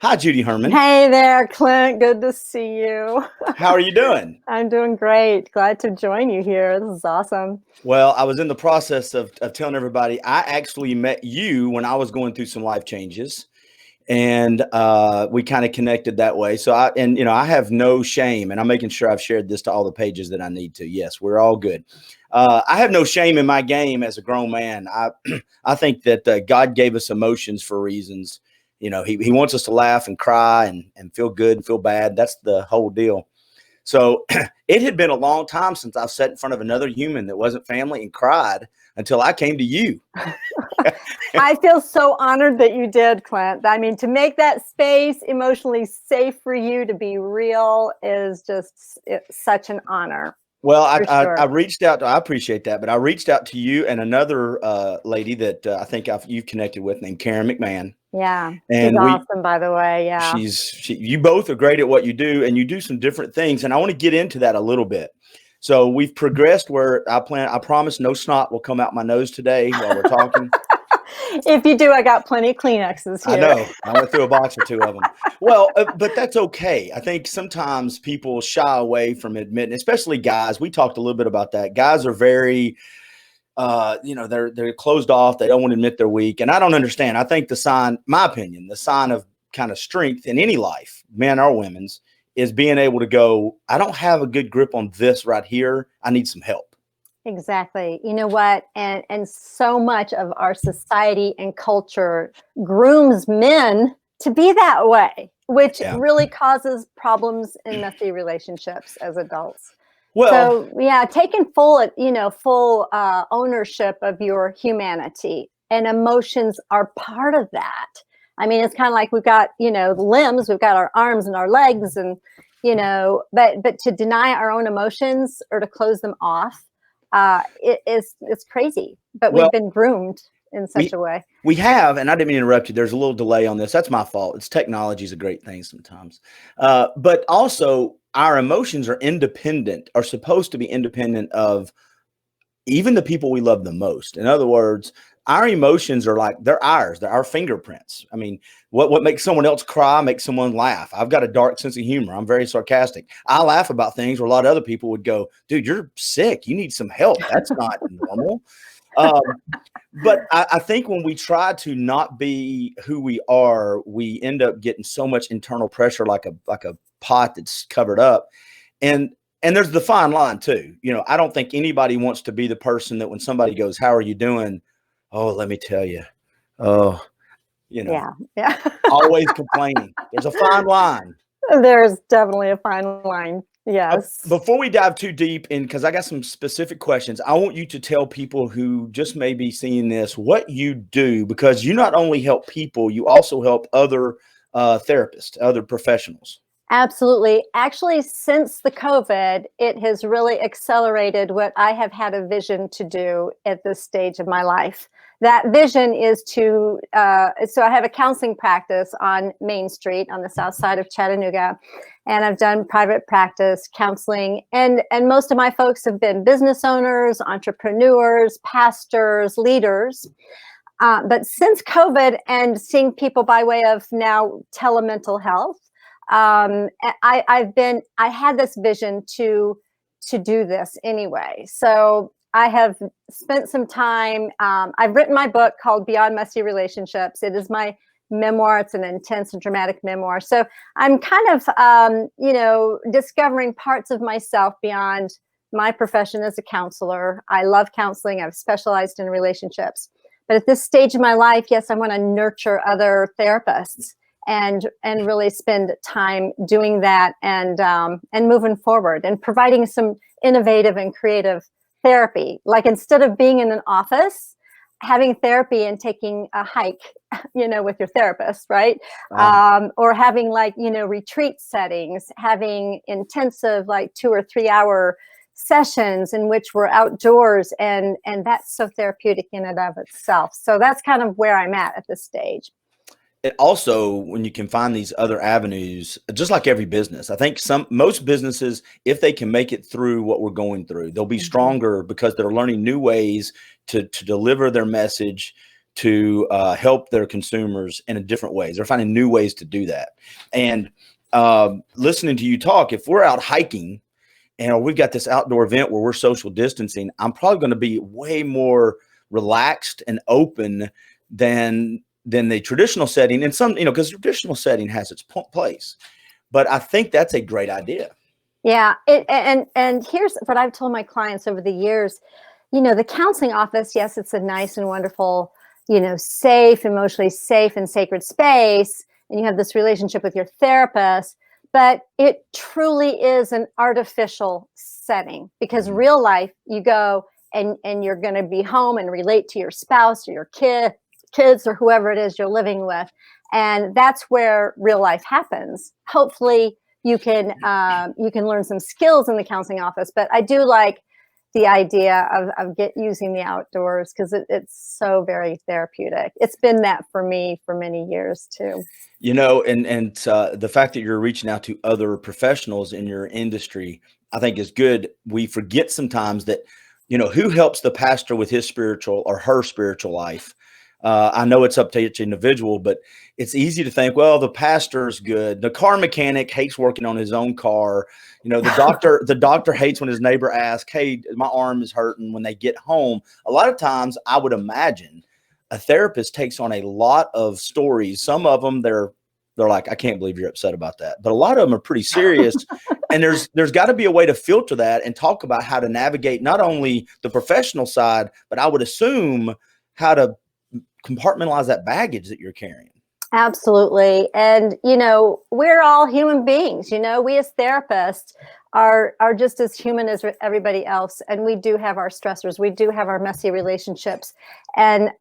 Hi, Judy Herman. Hey there, Clint. Good to see you. How are you doing? I'm doing great. Glad to join you here. This is awesome. Well, I was in the process of telling everybody I actually met you when I was going through some life changes, and we kind of connected that way. So I have no shame, and I'm making sure I've shared this to all the pages that I need to. Yes, we're all good. I have no shame in my game as a grown man. I think that God gave us emotions for reasons. He wants us to laugh and cry and feel good and feel bad. That's the whole deal. So it had been a long time since I've sat in front of another human that wasn't family and cried until I came to you. I feel so honored that you did, Clint. I mean, to make that space emotionally safe for you to be real is just such an honor. Well, Sure. I reached out I appreciate that, but I reached out to you and another lady that I think you've connected with named Karen McMahon. Yeah, And she's awesome, by the way. Yeah. You both are great at what you do, and you do some different things. And I want to get into that a little bit. So we've progressed where I promise no snot will come out my nose today while we're talking. If you do, I got plenty of Kleenexes here. I know. I went through a box or two of them. Well, but that's okay. I think sometimes people shy away from admitting, especially guys. We talked a little bit about that. Guys are very, they're closed off. They don't want to admit they're weak. And I don't understand. I think my opinion, the sign of kind of strength in any life, men or women's, is being able to go, I don't have a good grip on this right here. I need some help. Exactly. You know what? And so much of our society and culture grooms men to be that way, which really causes problems in messy relationships as adults. Well, so yeah, taking full ownership of your humanity, and emotions are part of that. I mean, it's kind of like we've got, limbs, we've got our arms and our legs, and, but to deny our own emotions or to close them off, it's crazy, but we've been groomed in such a way. We have, and I didn't mean to interrupt you. There's a little delay on this. That's my fault. Technology is a great thing sometimes. But also our emotions are supposed to be independent of even the people we love the most. In other words, our emotions are like, they're ours. They're our fingerprints. I mean, what makes someone else cry makes someone laugh. I've got a dark sense of humor. I'm very sarcastic. I laugh about things where a lot of other people would go, dude, you're sick. You need some help. That's not normal. But I think when we try to not be who we are, we end up getting so much internal pressure, like a pot that's covered up. And there's the fine line too. I don't think anybody wants to be the person that when somebody goes, how are you doing? Oh, let me tell you. Oh, always complaining. There's a fine line. There's definitely a fine line. Yes. Before we dive too deep in, because I got some specific questions, I want you to tell people who just may be seeing this what you do, because you not only help people, you also help other therapists, other professionals. Absolutely. Actually, since the COVID, it has really accelerated what I have had a vision to do at this stage of my life. That vision is so I have a counseling practice on Main Street on the south side of Chattanooga, and I've done private practice counseling, and most of my folks have been business owners, entrepreneurs, pastors, leaders. But since COVID and seeing people by way of now telemental health, I had this vision to do this anyway. So I have spent some time. I've written my book called Beyond Messy Relationships. It is my memoir. It's an intense and dramatic memoir. So I'm kind of, discovering parts of myself beyond my profession as a counselor. I love counseling. I've specialized in relationships. But at this stage of my life, yes, I want to nurture other therapists and really spend time doing that and moving forward and providing some innovative and creative therapy. Like instead of being in an wow. Having therapy and taking a hike, with your therapist, right? Wow. Or having retreat settings, having intensive 2 or 3 hour sessions in which we're outdoors, and that's so therapeutic in and of itself. So that's kind of where I'm at this stage. It also, when you can find these other avenues, just like every business, I think most businesses, if they can make it through what we're going through, they'll be stronger because they're learning new ways to deliver their message to help their consumers in different ways. They're finding new ways to do that. And listening to you talk, if we're out hiking and we've got this outdoor event where we're social distancing, I'm probably going to be way more relaxed and open than the traditional setting. And some, because the traditional setting has its place. But I think that's a great idea. Yeah. And here's what I've told my clients over the years. The counseling office, yes, it's a nice and wonderful, safe, emotionally safe and sacred space. And you have this relationship with your therapist, but it truly is an artificial setting, because real life, you go and you're going to be home and relate to your spouse or your kids or whoever it is you're living with. And that's where real life happens. Hopefully you can learn some skills in the counseling office, but I do like the idea of using the outdoors, because it's so very therapeutic. It's been that for me for many years too. And the fact that you're reaching out to other professionals in your industry, I think is good. We forget sometimes that, who helps the pastor with his spiritual or her spiritual life. I know it's up to each individual, but it's easy to think, well, the pastor's good. The car mechanic hates working on his own car. The doctor hates when his neighbor asks, hey, my arm is hurting when they get home. A lot of times I would imagine a therapist takes on a lot of stories. Some of them, they're like, I can't believe you're upset about that. But a lot of them are pretty serious. And there's got to be a way to filter that and talk about how to navigate not only the professional side, but I would assume how to compartmentalize that baggage that you're carrying. Absolutely. And, we're all human beings. We as therapists are just as human as everybody else. And we do have our stressors. We do have our messy relationships. And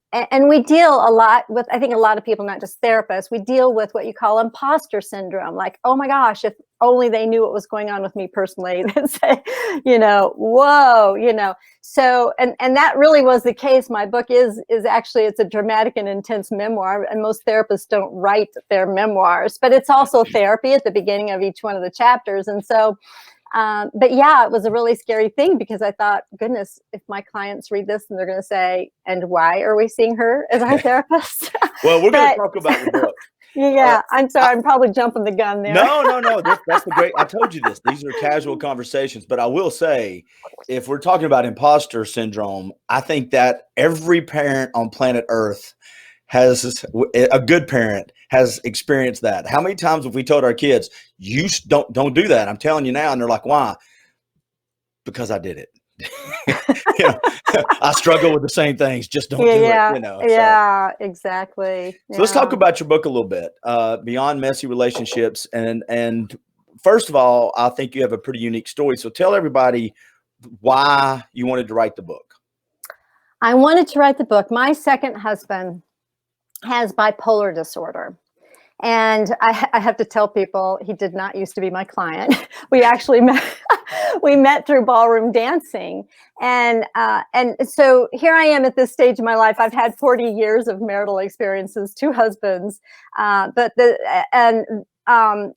we deal a lot with, I think a lot of people, not just therapists, we deal with what you call imposter syndrome. Like, oh my gosh, if only they knew what was going on with me personally, they'd say, whoa, So, and that really was the case. My book is actually, it's a dramatic and intense memoir, and most therapists don't write their memoirs, but it's also therapy at the beginning of each one of the chapters. And so, but yeah, it was a really scary thing, because I thought, goodness, if my clients read this and they're going to say, and why are we seeing her as our therapist? Well, we're going to talk about your book. Yeah, I'm sorry. I'm probably jumping the gun there. No. That's the great. I told you this. These are casual conversations, but I will say, if we're talking about imposter syndrome, I think that every parent on planet Earth a good parent has experienced that. How many times have we told our kids, you don't do that? I'm telling you now. And they're like, why? Because I did it. I struggle with the same things. Just don't do it. Yeah, exactly. So let's talk about your book a little bit, Beyond Messy Relationships. And first of all, I think you have a pretty unique story. So tell everybody why you wanted to write the book. I wanted to write the book. My second husband has bipolar disorder. And I have to tell people, he did not used to be my client. We actually met through ballroom dancing. And so here I am at this stage of my life. I've had 40 years of marital experiences, 2 husbands,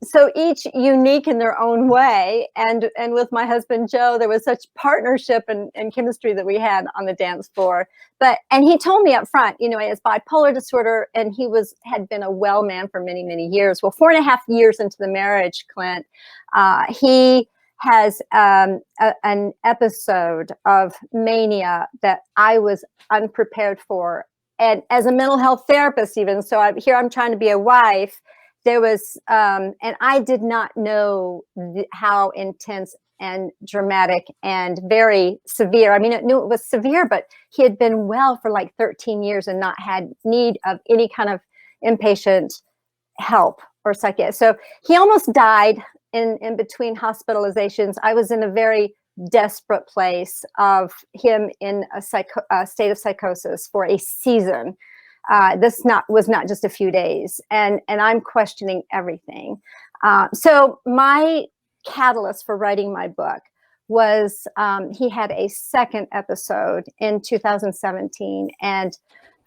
so each unique in their own way. And with my husband, Joe, there was such partnership and chemistry that we had on the dance floor. And he told me up front, he has bipolar disorder, and he had been a well man for many, many years. Well, 4.5 years into the marriage, Clint, he has an episode of mania that I was unprepared for. And as a mental health therapist, even, so I'm trying to be a wife. There was, and I did not know how intense and dramatic and very severe. I mean, I knew it was severe, but he had been well for like 13 years and not had need of any kind of inpatient help or psychiatric. So he almost died in between hospitalizations. I was in a very desperate place of him in a state of psychosis for a season. This was not just a few days, and I'm questioning everything. So my catalyst for writing my book was he had a second episode in 2017, and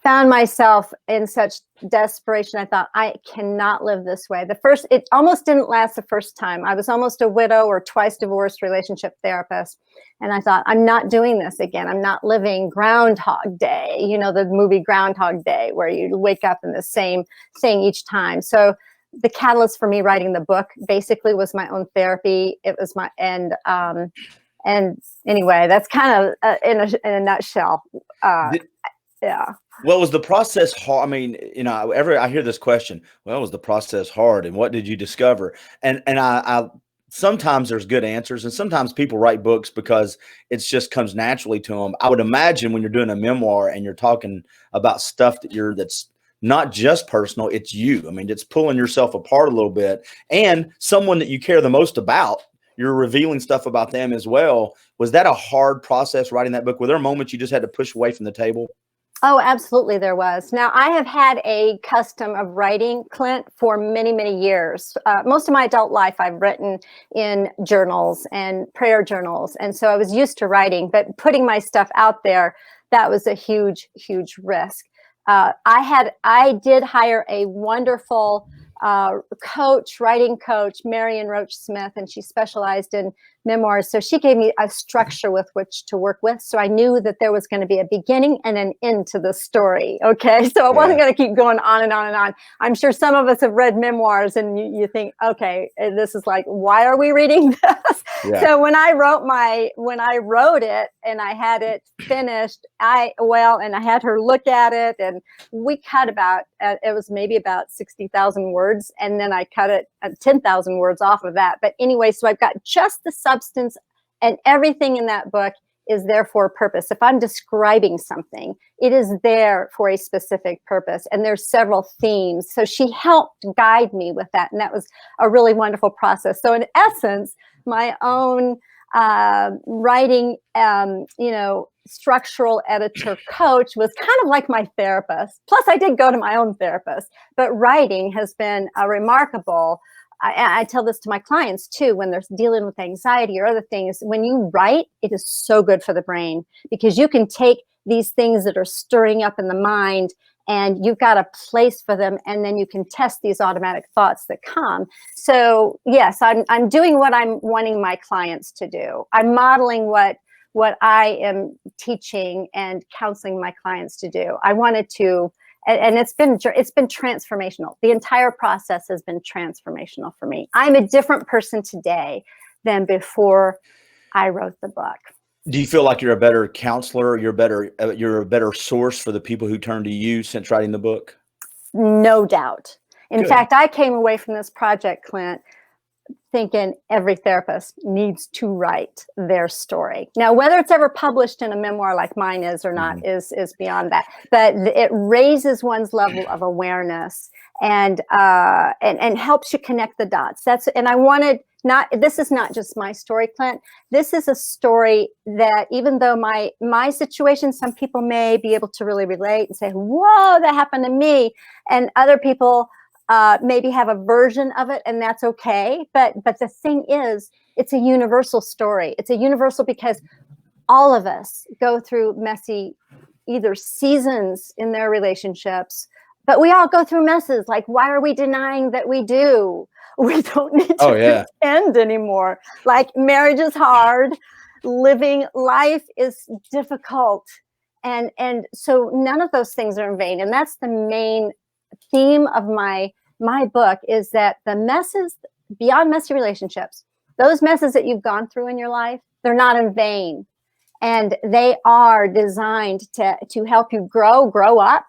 found myself in such desperation. I thought, I cannot live this way. It almost didn't last the first time. I was almost a widow or twice divorced relationship therapist. And I thought, I'm not doing this again. I'm not living Groundhog Day, the movie Groundhog Day, where you wake up in the same thing each time. So the catalyst for me writing the book basically was my own therapy. It was and anyway, that's kind of in a nutshell. Yeah. Well, was the process hard? I mean, I hear this question. Well, was the process hard, and what did you discover? And I sometimes there's good answers, and sometimes people write books because it just comes naturally to them. I would imagine when you're doing a memoir and you're talking about stuff that's not just personal, it's you. I mean, it's pulling yourself apart a little bit, and someone that you care the most about, you're revealing stuff about them as well. Was that a hard process writing that book? Were there moments you just had to push away from the table? Oh, absolutely there was. Now, I have had a custom of writing, Clint, for many, many years. Most of my adult life, I've written in journals and prayer journals. And so I was used to writing, but putting my stuff out there, that was a huge, huge risk. I did hire a wonderful writing coach, Marion Roach Smith, and she specialized in memoirs. So she gave me a structure with which to work with. So I knew that there was going to be a beginning and an end to the story. Okay. So it wasn't going to keep going on and on and on. I'm sure some of us have read memoirs and you think, okay, this is like, why are we reading this? Yeah. So when I wrote it and I had it finished, and I had her look at it, and we cut it was maybe about 60,000 words. And then I cut it at 10,000 words off of that. But anyway, so I've got just the substance, and everything in that book is there for a purpose. If I'm describing something, it is there for a specific purpose. And there's several themes. So she helped guide me with that. And that was a really wonderful process. So in essence, my own writing, structural editor coach was kind of like my therapist. Plus, I did go to my own therapist. But writing has been a remarkable. I tell this to my clients too, when they're dealing with anxiety or other things. When you write, it is so good for the brain, because you can take these things that are stirring up in the mind and you've got a place for them, and then you can test these automatic thoughts that come. So yes, I'm doing what I'm wanting my clients to do. I'm modeling what I am teaching and counseling my clients to do. I wanted to. And it's been transformational. The entire process has been transformational for me. I'm a different person today than before I wrote the book. Do you feel like you're a better counselor? You're a better source for the people who turn to you since writing the book? No doubt. In fact, I came away from this project, Clint, thinking every therapist needs to write their story. Now, whether it's ever published in a memoir like mine is or not is beyond that. But it raises one's level of awareness and helps you connect the dots. This is not just my story, Clint. This is a story that, even though my situation, some people may be able to really relate and say, whoa, that happened to me. And other people maybe have a version of it, and that's okay. But the thing is, it's a universal story. It's a universal because all of us go through messy, either seasons in their relationships, but we all go through messes. Like, why are we denying that we do? We don't need to pretend anymore. Like, marriage is hard. Living life is difficult. And so none of those things are in vain. And that's the main theme of my book, is that the messes beyond messy relationships, those messes that you've gone through in your life, they're not in vain. And they are designed to help you grow up,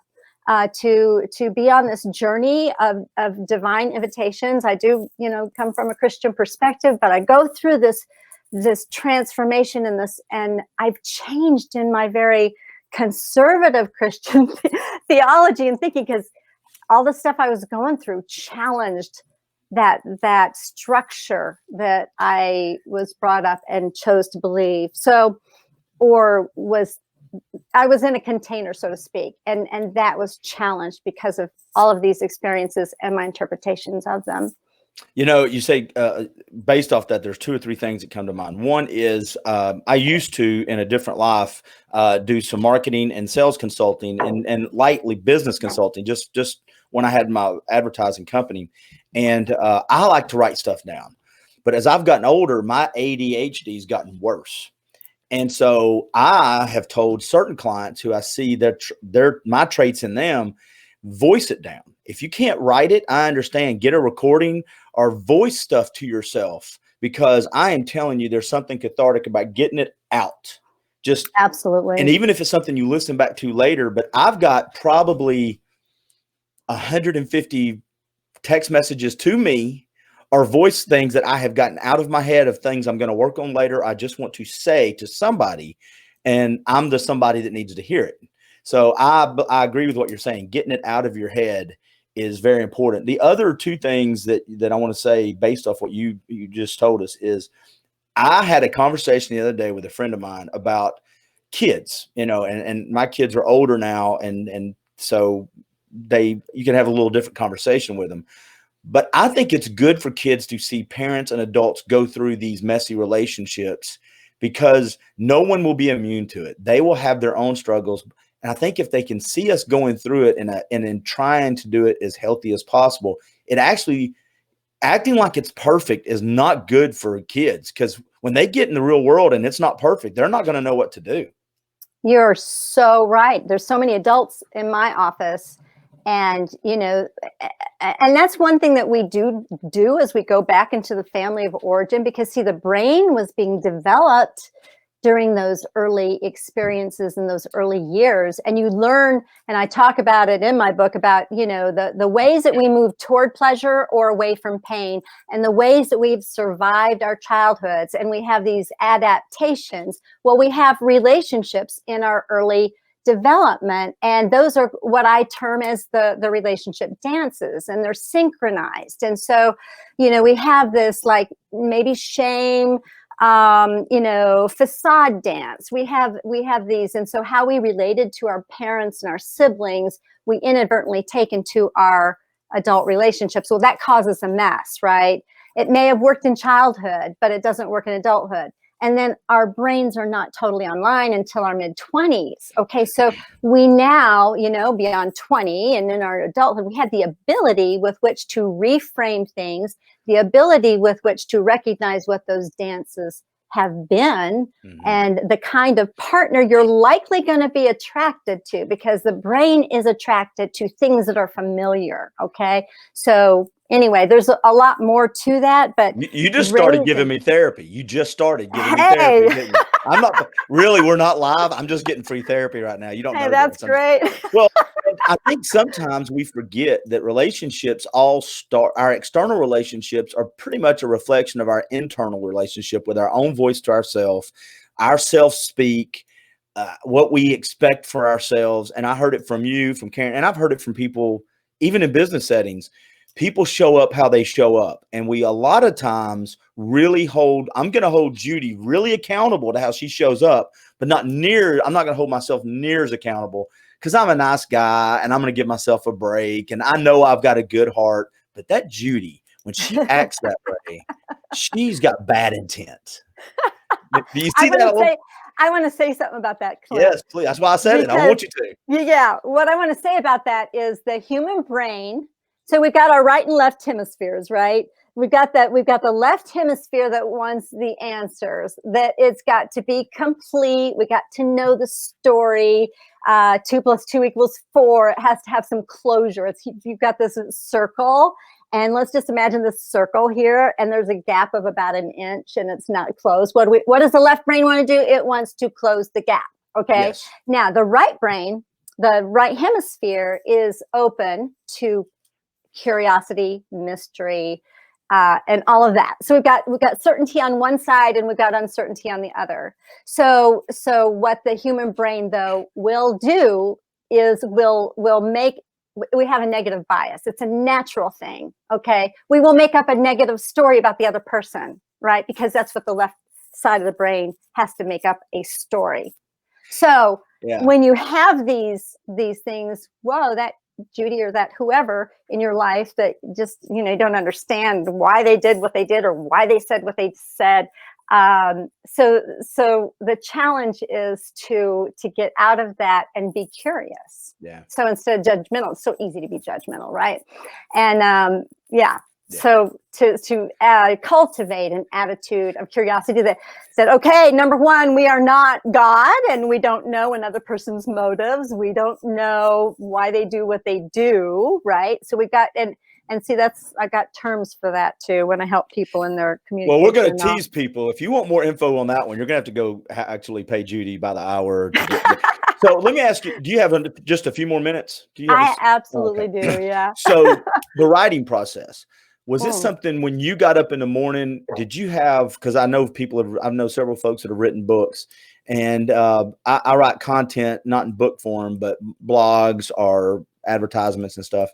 to be on this journey of divine invitations. I do, come from a Christian perspective, but I go through this transformation and I've changed in my very conservative Christian theology and thinking, because all the stuff I was going through challenged that structure that I was brought up and chose to believe. I was in a container, so to speak, and that was challenged because of all of these experiences and my interpretations of them. You say based off that, there's two or three things that come to mind. One is I used to, in a different life, do some marketing and sales consulting and lightly business consulting, just when I had my advertising company. And I like to write stuff down. But as I've gotten older, my ADHD has gotten worse. And so I have told certain clients who I see my traits in them, voice it down. If you can't write it, I understand. Get a recording or voice stuff to yourself, because I am telling you, there's something cathartic about getting it out. Just absolutely. And even if it's something you listen back to later, but I've got probably 150 text messages to me or voice things that I have gotten out of my head of things I'm going to work on later. I just want to say to somebody, and I'm the somebody that needs to hear it. So I agree with what you're saying. Getting it out of your head is very important. The other two things that I want to say based off what you just told us is, I had a conversation the other day with a friend of mine about kids, and my kids are older now. And so you can have a little different conversation with them. But I think it's good for kids to see parents and adults go through these messy relationships, because no one will be immune to it. They will have their own struggles. And I think if they can see us going through it and in trying to do it as healthy as possible, it actually, acting like it's perfect is not good for kids, because when they get in the real world and it's not perfect, they're not going to know what to do. You're so right. There's so many adults in my office. And, and that's one thing that we do as we go back into the family of origin, because see, the brain was being developed during those early experiences in those early years. And you learn, and I talk about it in my book about, the ways that we move toward pleasure or away from pain, and the ways that we've survived our childhoods. And we have these adaptations. Well, we have relationships in our early development, and those are what I term as the relationship dances, and they're synchronized. And so, we have this like maybe shame, facade dance. We have these. And so how we related to our parents and our siblings, we inadvertently take into our adult relationships. Well, that causes a mess, right? It may have worked in childhood, but it doesn't work in adulthood. And then our brains are not totally online until our mid-20s. Okay, so we now, beyond 20 and in our adulthood, we had the ability with which to reframe things, the ability with which to recognize what those dances have been, and the kind of partner you're likely going to be attracted to, because the brain is attracted to things that are familiar. Okay, so anyway, there's a lot more to that, but you just started giving me therapy. You just started giving me therapy, didn't you? I'm not really, we're not live. I'm just getting free therapy right now. You don't know that's great. Well, I think sometimes we forget that relationships our external relationships are pretty much a reflection of our internal relationship with our own voice to ourselves, our self-speak, what we expect for ourselves. And I heard it from you, from Karen, and I've heard it from people, even in business settings. People show up how they show up. And we, a lot of times, I'm going to hold Judy really accountable to how she shows up, but I'm not going to hold myself near as accountable, because I'm a nice guy and I'm going to give myself a break. And I know I've got a good heart, but that Judy, when she acts that way, she's got bad intent. Do you see that? I want to say something about that, Clint. Yes, please. That's why I said it. I want you to. Yeah. What I want to say about that is the human brain. So we've got our right and left hemispheres, right? We've got the left hemisphere that wants the answers, that it's got to be complete. We got to know the story. 2 + 2 = 4. It has to have some closure. You've got this circle, and let's just imagine this circle here, and there's a gap of about 1 inch, and it's not closed. What does the left brain want to do? It wants to close the gap. Okay. Yes. Now the right brain, the right hemisphere, is open to curiosity, mystery, and all of that. So we've got certainty on one side, and we've got uncertainty on the other. So what the human brain, though, will do is will make, we have a negative bias. It's a natural thing. Okay, we will make up a negative story about the other person, right? Because that's what the left side of the brain has to make up, a story. So when you have these things, whoa, Judy or that whoever in your life that just, you don't understand why they did what they did or why they said what they said. So the challenge is to get out of that and be curious. Yeah. So instead of judgmental, it's so easy to be judgmental, right? And so to cultivate an attitude of curiosity that said, okay, number one, we are not God, and we don't know another person's motives. We don't know why they do what they do, right? So we got and see, I got terms for that too when I help people in their communication. Well, we're going to tease people. If you want more info on that one, you're going to have to go actually pay Judy by the hour. So let me ask you, do you have just a few more minutes? I absolutely do, yeah. So the writing process, was it something when you got up in the morning, did you have, because I know I know several folks that have written books, and I write content, not in book form, but blogs or advertisements and stuff.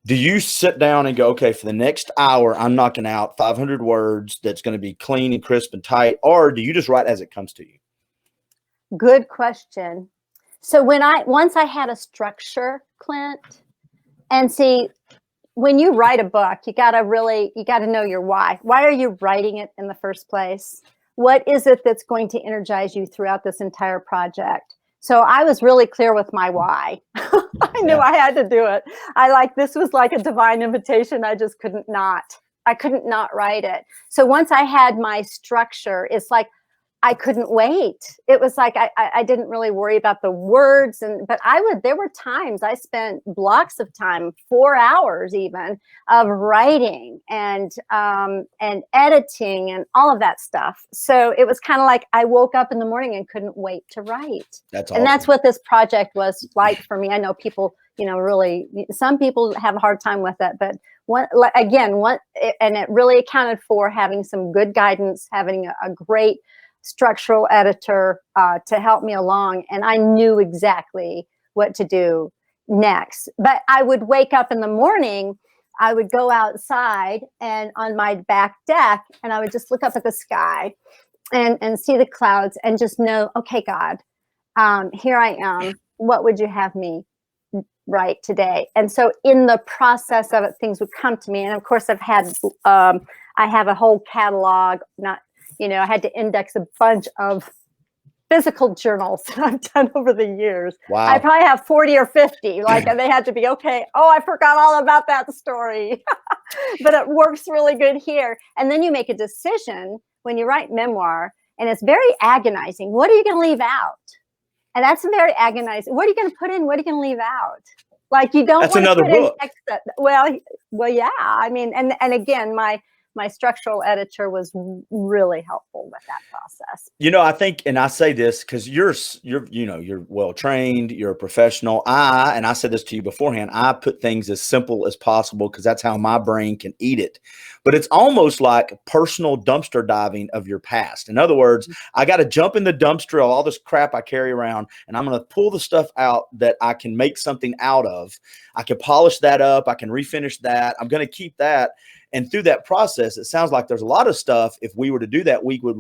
Do you sit down and go, okay, for the next hour, I'm knocking out 500 words that's going to be clean and crisp and tight? Or do you just write as it comes to you? Good question. So once I had a structure, Clint, and see, when you write a book, you got to know your why. Why are you writing it in the first place? What is it that's going to energize you throughout this entire project? So I was really clear with my why. I knew I had to do it. This was like a divine invitation. I couldn't not write it. So once I had my structure, it's like, I couldn't wait. It was like, I didn't really worry about the words, but there were times I spent blocks of time, 4 hours even, of writing and editing and all of that stuff. So it was kind of like I woke up in the morning and couldn't wait to write. That's awesome. And that's what this project was like for me. I know people, really, some people have a hard time with it, but and it really accounted for having some good guidance, having a great structural editor to help me along, and I knew exactly what to do next. But I would wake up in the morning, I would go outside and on my back deck, and I would just look up at the sky and see the clouds and just know, okay, God, here I am. What would you have me write today? And so in the process of it, things would come to me. And of course, I have a whole catalog, I had to index a bunch of physical journals that I've done over the years. Wow. I probably have 40 or 50. And they had to be, okay, I forgot all about that story. But it works really good here. And then you make a decision when you write memoir, and it's very agonizing. What are you going to leave out? And that's very agonizing. What are you going to put in? What are you going to leave out? You don't That's want to another put book. in text well, yeah. I mean, and again, my structural editor was really helpful with that process. I think, and I say this because you're well trained, you're a professional. And I said this to you beforehand, I put things as simple as possible because that's how my brain can eat it. But it's almost like personal dumpster diving of your past. In other words, I got to jump in the dumpster of all this crap I carry around, and I'm going to pull the stuff out that I can make something out of. I can polish that up. I can refinish that. I'm going to keep that. And through that process, it sounds like there's a lot of stuff. If we were to do that, we would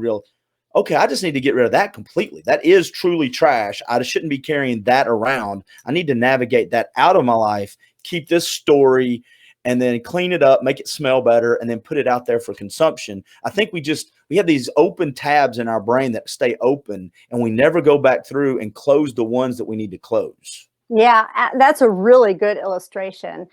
okay, I just need to get rid of that completely. That is truly trash. I shouldn't be carrying that around. I need to navigate that out of my life, keep this story, and then clean it up, make it smell better, and then put it out there for consumption. I think we have these open tabs in our brain that stay open, and we never go back through and close the ones that we need to close. Yeah, that's a really good illustration.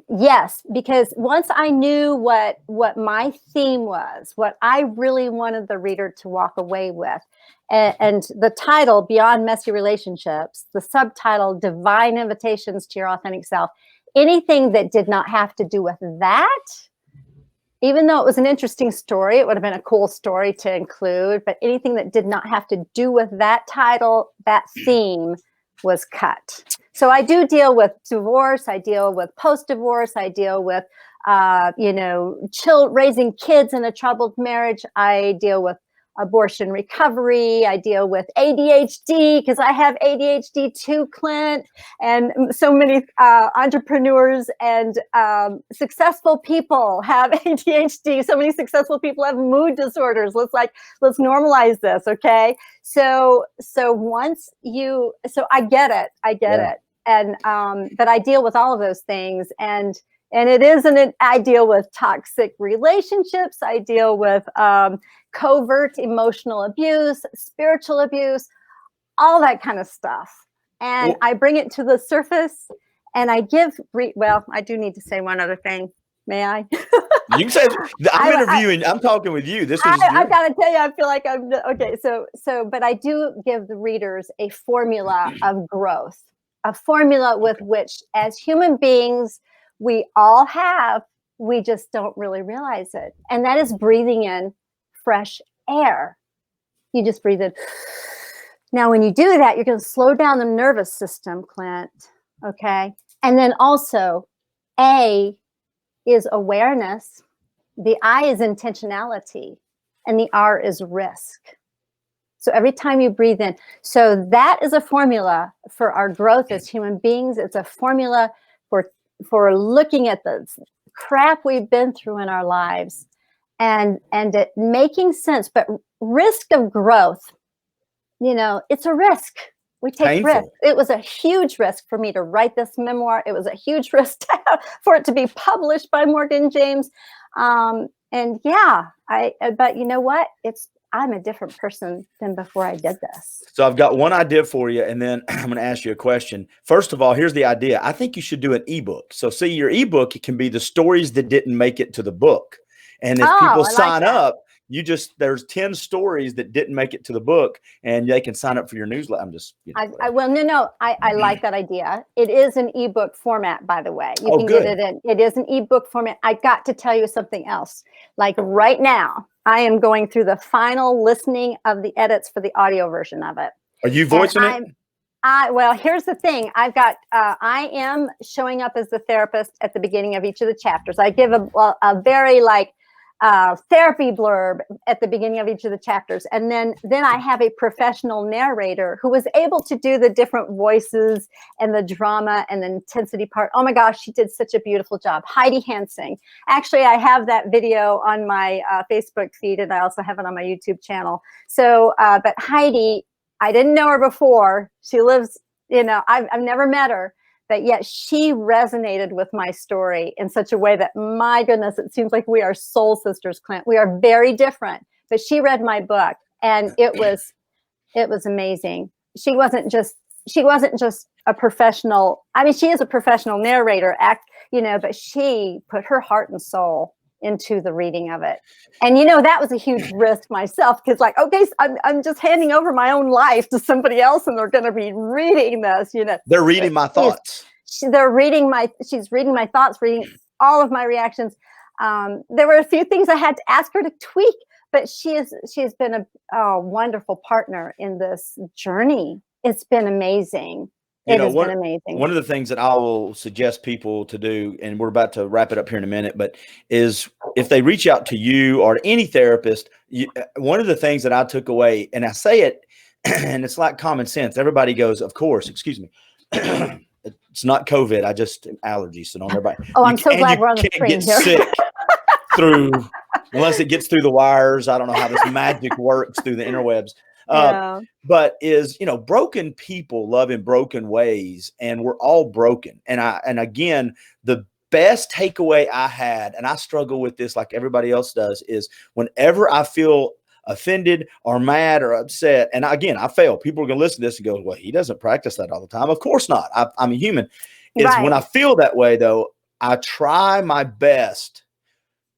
Yes, because once I knew what my theme was, what I really wanted the reader to walk away with, and the title, Beyond Messy Relationships, the subtitle, Divine Invitations to Your Authentic Self, anything that did not have to do with that, even though it was an interesting story, it would have been a cool story to include, but anything that did not have to do with that title, that theme, was cut. So I do deal with divorce. I deal with post-divorce. I deal with, raising kids in a troubled marriage. I deal with abortion recovery. I deal with ADHD because I have ADHD too, Clint. And so many entrepreneurs and successful people have ADHD. So many successful people have mood disorders. Let's normalize this, okay? So I get it. I get it. but I deal with all of those things, and it isn't. I deal with toxic relationships. I deal with covert emotional abuse, spiritual abuse, all that kind of stuff. And I bring it to the surface, and I give. Well, I do need to say one other thing. May I? You can say, I'm interviewing. I'm talking with you. This is. I gotta tell you, I feel like I'm okay. But I do give the readers a formula of growth, a formula with which, as human beings, we all have. We just don't really realize it, and that is breathing in fresh air. You just breathe in. Now, when you do that, you're going to slow down the nervous system, Clint. Okay, and then also, A is awareness, the I is intentionality, and the R is risk. So every time you breathe in, so that is a formula for our growth as human beings. It's a formula for looking at the crap we've been through in our lives and it making sense. But risk of growth, it's a risk. We take risks. It was a huge risk for me to write this memoir. It was a huge risk for it to be published by Morgan James. But you know what? I'm a different person than before I did this. So I've got one idea for you, and then I'm going to ask you a question. First of all, here's the idea. I think you should do an ebook. So see, your ebook, it can be the stories that didn't make it to the book. And if people sign up, there's 10 stories that didn't make it to the book, and they can sign up for your newsletter. I'm just, I like that idea. It is an ebook format, by the way. You can get it in. It is an ebook format. I got to tell you something else. Like right now, I am going through the final listening of the edits for the audio version of it. Are you voicing it? Well, here's the thing. I am showing up as the therapist at the beginning of each of the chapters. I give a very therapy blurb at the beginning of each of the chapters. And then I have a professional narrator who was able to do the different voices and the drama and the intensity part. Oh my gosh, she did such a beautiful job. Heidi Hansing. Actually, I have that video on my Facebook feed, and I also have it on my YouTube channel. So, but Heidi, I didn't know her before. She lives, I've never met her. But yet she resonated with my story in such a way that, my goodness, it seems like we are soul sisters, Clint. We are very different. But she read my book, and it was amazing. She wasn't just a professional. I mean, she is a professional narrator, but she put her heart and soul into the reading of it. And that was a huge risk myself, because I'm just handing over my own life to somebody else, and they're going to be reading this. They're reading my thoughts. She's reading my thoughts, reading all of my reactions. There were a few things I had to ask her to tweak, but she has been a wonderful partner in this journey. It's been amazing. It has been amazing. One of the things that I will suggest people to do, and we're about to wrap it up here in a minute, but is if they reach out to you or any therapist, one of the things that I took away, and I say it, and it's like common sense. Everybody goes, of course, excuse me. It's not COVID. I just allergies. So don't everybody. Oh, I'm so glad we're on the screen here. Sick unless it gets through the wires. I don't know how this magic works through the interwebs. But broken people love in broken ways, and we're all broken. And again, the best takeaway I had, and I struggle with this like everybody else does, is whenever I feel offended or mad or upset, and again, I fail. People are going to listen to this and go, well, he doesn't practice that all the time. Of course not. I'm a human. When I feel that way, though, I try my best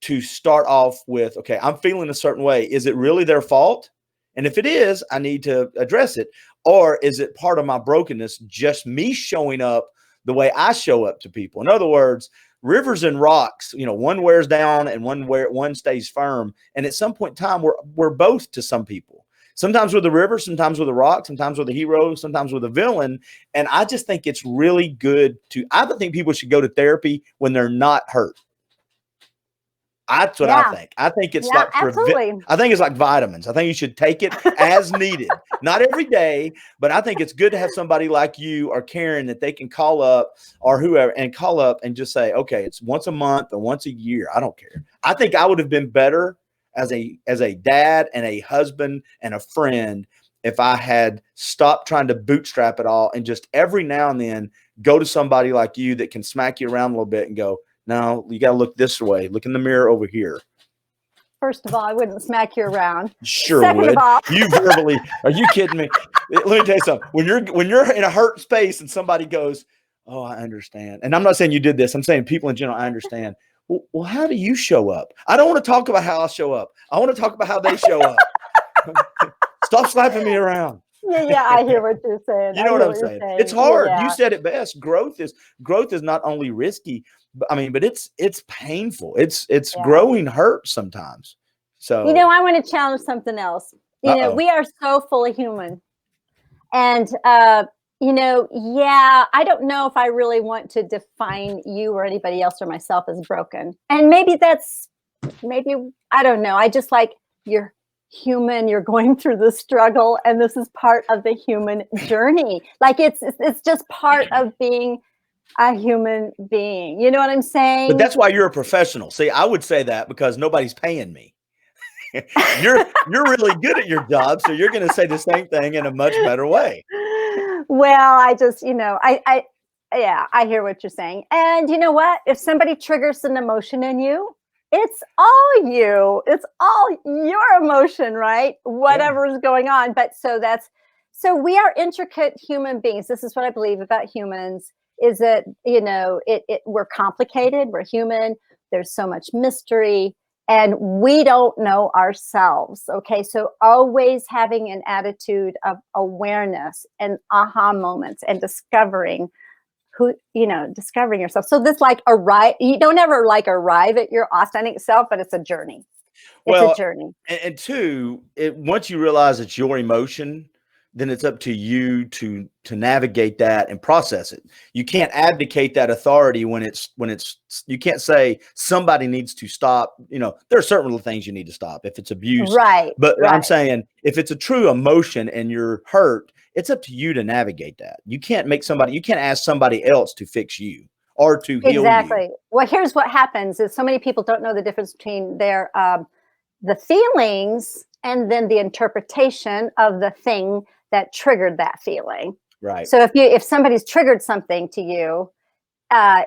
to start off with, okay, I'm feeling a certain way. Is it really their fault? And if it is, I need to address it. Or is it part of my brokenness, just me showing up the way I show up to people? In other words, rivers and rocks, one wears down and one stays firm. And at some point in time, we're both to some people. Sometimes we're the river, sometimes we're the rock, sometimes we're the hero, sometimes we're the villain. And I just think it's really good I think people should go to therapy when they're not hurt. That's what I think. I think it's I think it's like vitamins. I think you should take it as needed, not every day, but I think it's good to have somebody like you or Karen that they can call up or whoever and call up and just say, okay, it's once a month or once a year. I don't care. I think I would have been better as a dad and a husband and a friend if I had stopped trying to bootstrap it all and just every now and then go to somebody like you that can smack you around a little bit and go, no, you got to look this way. Look in the mirror over here. First of all, I wouldn't smack you around. Sure Second would. of all, You verbally, are you kidding me? Let me tell you something. When you're in a hurt space and somebody goes, oh, I understand. And I'm not saying you did this. I'm saying people in general, I understand. Well, how do you show up? I don't want to talk about how I show up. I want to talk about how they show up. Stop slapping me around. yeah, I hear what you're saying. You know what I'm saying? It's hard. You said it best. Growth is not only risky, but it's painful. It's growing hurts sometimes. So I want to challenge something else. We are so fully human. And I don't know if I really want to define you or anybody else or myself as broken. And maybe I don't know. I just like, you're human, you're going through the struggle, and this is part of the human journey. Like it's just part of being a human being. You know what I'm saying? But that's why you're a professional. See, I would say that because nobody's paying me. You're really good at your job, so you're going to say the same thing in a much better way. Well, I just, I hear what you're saying. And you know what? If somebody triggers an emotion in you, it's all you. It's all your emotion, right? Whatever is going on. But so we are intricate human beings. This is what I believe about humans, is that, we're complicated. We're human. There's so much mystery. And we don't know ourselves. Okay. So always having an attitude of awareness and aha moments and discovering discovering yourself. So this you don't ever arrive at your authentic self, but it's a journey. It's a journey. And two, once you realize it's your emotion, then it's up to you to navigate that and process it. You can't abdicate that authority when you can't say somebody needs to stop. There are certain things you need to stop if it's abuse. Right. But I'm saying if it's a true emotion and you're hurt, it's up to you to navigate that. You can't ask somebody else to fix you or to heal you. Exactly. Well, here's what happens is so many people don't know the difference between their, the feelings and then the interpretation of the thing that triggered that feeling. Right. So if somebody's triggered something to you,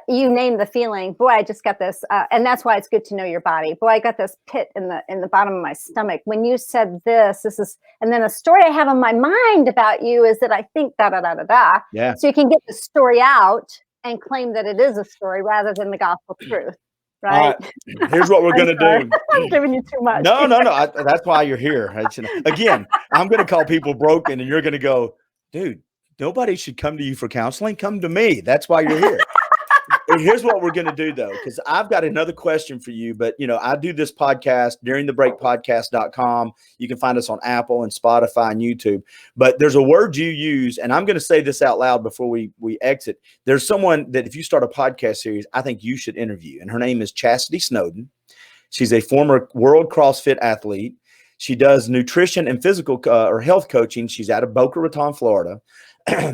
you name the feeling. Boy, I just got this, and that's why it's good to know your body. Boy, I got this pit in the bottom of my stomach when you said this is, and then a story I have in my mind about you is that I think da da da da da. Yeah. So you can get the story out and claim that it is a story rather than the gospel truth. Right. Here's what we're going to do. I'm giving you too much. No. That's why you're here. Again, I'm going to call people broken, and you're going to go, dude, nobody should come to you for counseling. Come to me. That's why you're here. Here's what we're going to do, though, because I've got another question for you. But, I do this podcast, duringthebreakpodcast.com. You can find us on Apple and Spotify and YouTube. But there's a word you use, and I'm going to say this out loud before we exit. There's someone that if you start a podcast series, I think you should interview. And her name is Chastity Snowden. She's a former world CrossFit athlete. She does nutrition and physical or health coaching. She's out of Boca Raton, Florida.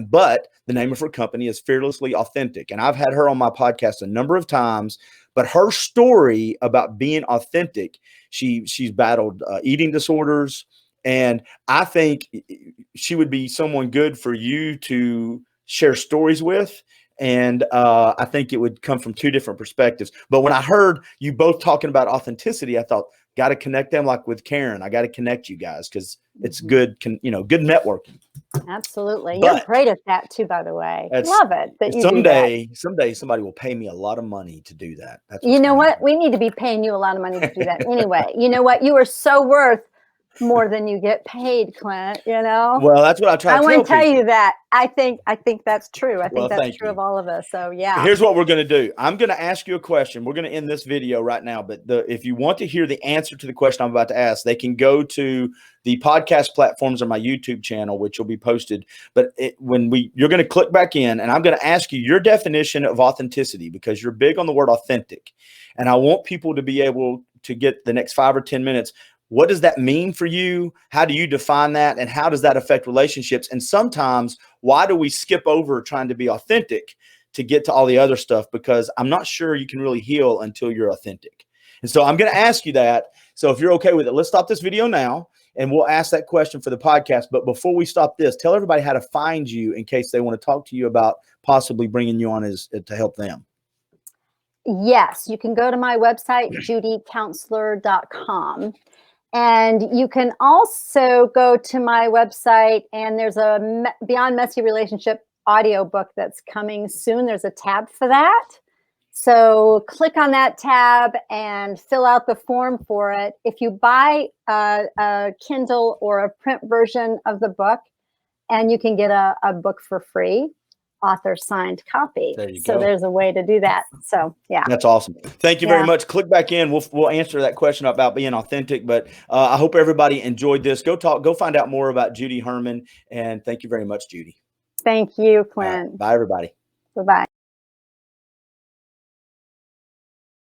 But the name of her company is Fearlessly Authentic. And I've had her on my podcast a number of times, but her story about being authentic, she's battled eating disorders. And I think she would be someone good for you to share stories with. And I think it would come from two different perspectives. But when I heard you both talking about authenticity, I thought, got to connect them like with Karen. I got to connect you guys because it's good, good networking. Absolutely. You're great at that too, by the way. Love it. That you someday somebody will pay me a lot of money to do that. You know what? We need to be paying you a lot of money to do that anyway. You know what? You are so worth more than you get paid, Clint, Well, that's what I try to tell I want to tell people. you that. I think that's true. I think Well, that's true of all of us. So yeah. Here's what we're going to do. I'm going to ask you a question. We're going to end this video right now, but if you want to hear the answer to the question I'm about to ask, they can go to the podcast platforms on my YouTube channel, which will be posted. But you're going to click back in, and I'm going to ask you your definition of authenticity, because you're big on the word authentic. And I want people to be able to get the next 5 or 10 minutes. What does that mean for you? How do you define that? And how does that affect relationships? And sometimes, why do we skip over trying to be authentic to get to all the other stuff? Because I'm not sure you can really heal until you're authentic. And so I'm going to ask you that. So if you're okay with it, let's stop this video now, and we'll ask that question for the podcast. But before we stop this, tell everybody how to find you in case they want to talk to you about possibly bringing you on is to help them? Yes, you can go to my website, judycounselor.com. And you can also go to my website, and there's a Beyond Messy Relationship audiobook that's coming soon. There's a tab for that. So click on that tab and fill out the form for it. If you buy a Kindle or a print version of the book, and you can get a book for free, author signed copy. There you so go. There's a way to do that. So yeah, that's awesome. Thank you very much. Click back in. We'll answer that question about being authentic. But I hope everybody enjoyed this. Go find out more about Judy Herman. And thank you very much, Judy. Thank you, Clint. Bye, everybody. Bye-bye.